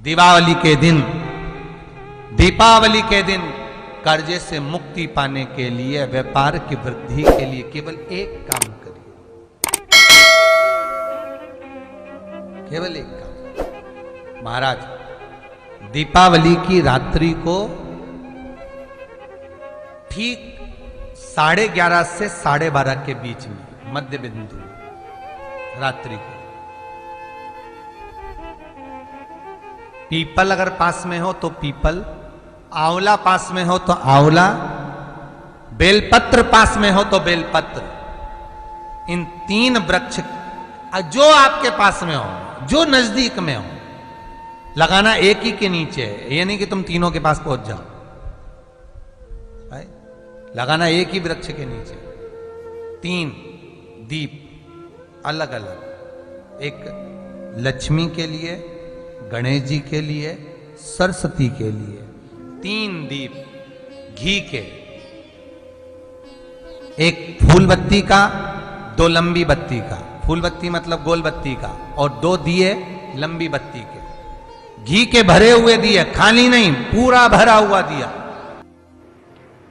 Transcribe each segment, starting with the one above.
दीपावली के दिन कर्जे से मुक्ति पाने के लिए, व्यापार की वृद्धि के लिए केवल एक काम करिए, केवल एक काम। महाराज, दीपावली की रात्रि को ठीक 11:30 से 12:30 के बीच में, मध्य बिंदु रात्रि को, पीपल अगर पास में हो तो पीपल, आंवला पास में हो तो आंवला, बेलपत्र पास में हो तो बेलपत्र, इन 3 वृक्ष जो आपके पास में हो, जो नजदीक में हो, लगाना एक ही के नीचे है। ये नहीं कि तुम तीनों के पास पहुंच जाओ, लगाना एक ही वृक्ष के नीचे। 3 दीप अलग अलग, एक लक्ष्मी के लिए, गणेश जी के लिए, सरस्वती के लिए। 3 दीप घी के, एक फूल बत्ती का, 2 लंबी बत्ती का, फूल बत्ती मतलब गोल बत्ती का, और 2 दिए लंबी बत्ती के, घी के भरे हुए दिए, खाली नहीं, पूरा भरा हुआ दिया।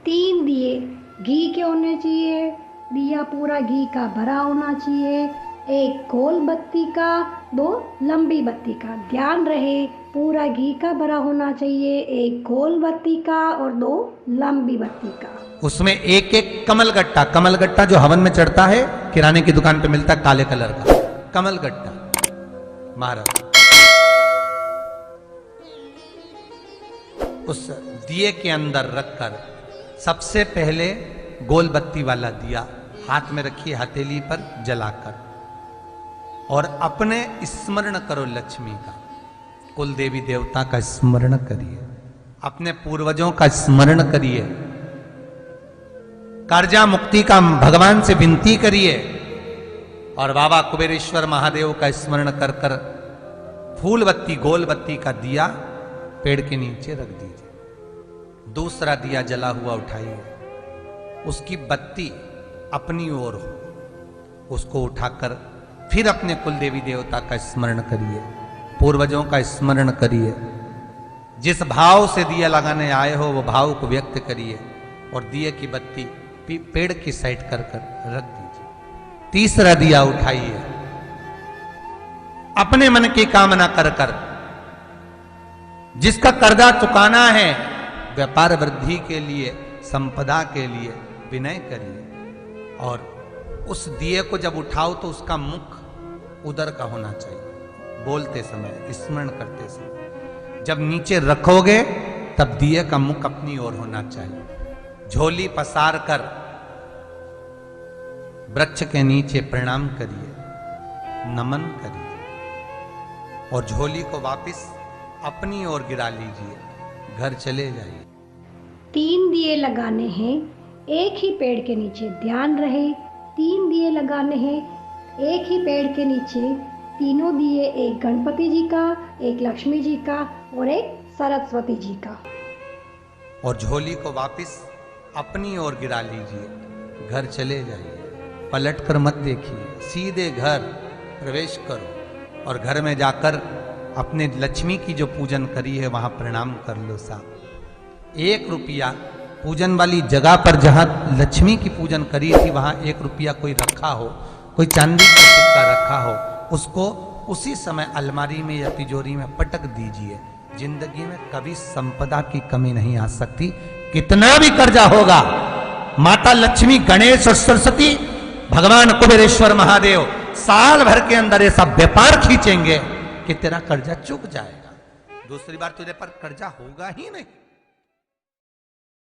3 दिए घी के होने चाहिए, दिया पूरा घी का भरा होना चाहिए, एक गोल बत्ती का, 2 लंबी बत्ती का। ध्यान रहे पूरा घी का भरा होना चाहिए, एक गोल बत्ती का और 2 लंबी बत्ती का। उसमें एक एक कमलगट्टा, कमलगट्टा जो हवन में चढ़ता है, किराने की दुकान पे मिलता है काले कलर का कमलगट्टा, महाराज उस दिए के अंदर रखकर सबसे पहले गोल बत्ती वाला दिया हाथ में रखिए, हथेली पर जलाकर, और अपने स्मरण करो लक्ष्मी का, कुल देवी देवता का स्मरण करिए, अपने पूर्वजों का स्मरण करिए, कर्जा मुक्ति का भगवान से विनती करिए, और बाबा कुबेरेश्वर महादेव का स्मरण कर कर फूल बत्ती गोल बत्ती का दिया पेड़ के नीचे रख दीजिए। दूसरा दिया जला हुआ उठाइए, उसकी बत्ती अपनी ओर हो, उसको उठाकर फिर अपने कुल देवी देवता का स्मरण करिए, पूर्वजों का स्मरण करिए, जिस भाव से दिया लगाने आए हो वो भाव को व्यक्त करिए, और दिए की बत्ती पेड़ की साइड कर कर रख दीजिए। तीसरा दिया उठाइए, अपने मन की कामना कर कर, जिसका कर्जा चुकाना है, व्यापार वृद्धि के लिए, संपदा के लिए विनय करिए, और उस दिए को जब उठाओ तो उसका मुख उधर का होना चाहिए, बोलते समय, स्मरण करते समय। जब नीचे रखोगे तब दिए का मुख अपनी ओर होना चाहिए। झोली पसार कर वृक्ष के नीचे प्रणाम करिए, नमन करिए, और झोली को वापस अपनी ओर गिरा लीजिए, घर चले जाइए। 3 दिए लगाने हैं एक ही पेड़ के नीचे, ध्यान रहे 3 दिए लगाने हैं एक ही पेड़ के नीचे। तीनों दिए, एक गणपति जी का, एक लक्ष्मी जी का और एक सरस्वती जी का। और झोली को वापस अपनी ओर गिरा लीजिए, घर चले जाइए, पलट कर मत देखिए, सीधे घर प्रवेश करो, और घर में जाकर अपने लक्ष्मी की जो पूजन करी है वहां प्रणाम कर लो साहब। 1 रुपया पूजन वाली जगह पर जहां लक्ष्मी की पूजन करी थी वहां 1 रुपया कोई रखा हो, कोई चांदी का सिक्का रखा हो, उसको उसी समय अलमारी में या तिजोरी में पटक दीजिए। जिंदगी में कभी संपदा की कमी नहीं आ सकती, कितना भी कर्जा होगा, माता लक्ष्मी, गणेश और सरस्वती, भगवान कुबेरेश्वर महादेव साल भर के अंदर ऐसा व्यापार खींचेंगे कि तेरा कर्जा चुक जाएगा, दूसरी बार तुझे पर कर्जा होगा ही नहीं।